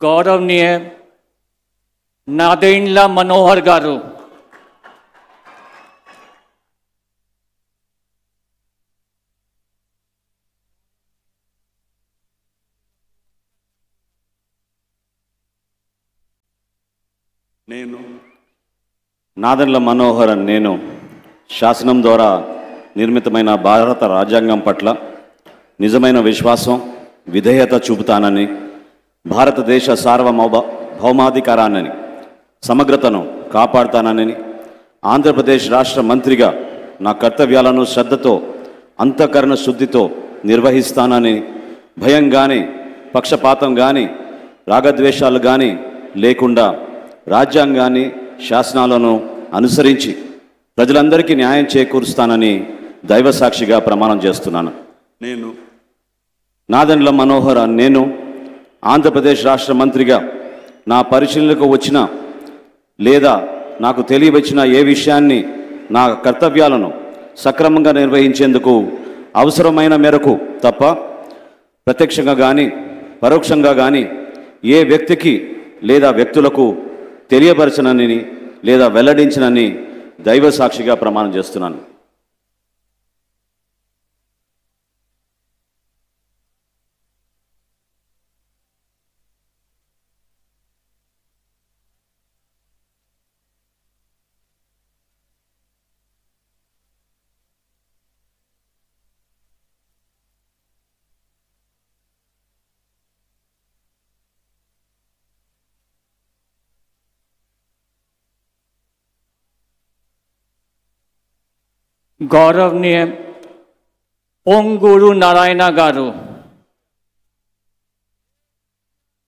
గౌరవనీయ నాదెండ్ల మనోహర్ గారు, నాదెండ్ల మనోహర్ నేను శాసనం ద్వారా నిర్మితమైన భారత రాజ్యాంగం పట్ల నిజమైన విశ్వాసం విధేయత చూపుతానని, భారతదేశ భౌమాధికారాన్ని సమగ్రతను కాపాడుతానని, ఆంధ్రప్రదేశ్ రాష్ట్ర మంత్రిగా నా కర్తవ్యాలను శ్రద్ధతో అంతఃకరణ శుద్ధితో నిర్వహిస్తానని, భయం కానీ పక్షపాతం కానీ రాగద్వేషాలు కానీ లేకుండా రాజ్యాంగాన్ని శాసనాలను అనుసరించి ప్రజలందరికీ న్యాయం చేకూరుస్తానని దైవ సాక్షిగా ప్రమాణం చేస్తున్నాను. నేను నాదెండ్ల మనోహర్ నేను ఆంధ్రప్రదేశ్ రాష్ట్ర మంత్రిగా నా పరిశీలనకు వచ్చిన లేదా నాకు తెలియవచ్చిన ఏ విషయాన్ని నా కర్తవ్యాలను సక్రమంగా నిర్వహించేందుకు అవసరమైన మేరకు తప్ప ప్రత్యక్షంగా కానీ పరోక్షంగా కానీ ఏ వ్యక్తికి లేదా వ్యక్తులకు తెలియపరచనని లేదా వెల్లడించనని దైవ సాక్షిగా ప్రమాణం చేస్తున్నాను. గౌరవనీయ పొంగూరు నారాయణ గారు,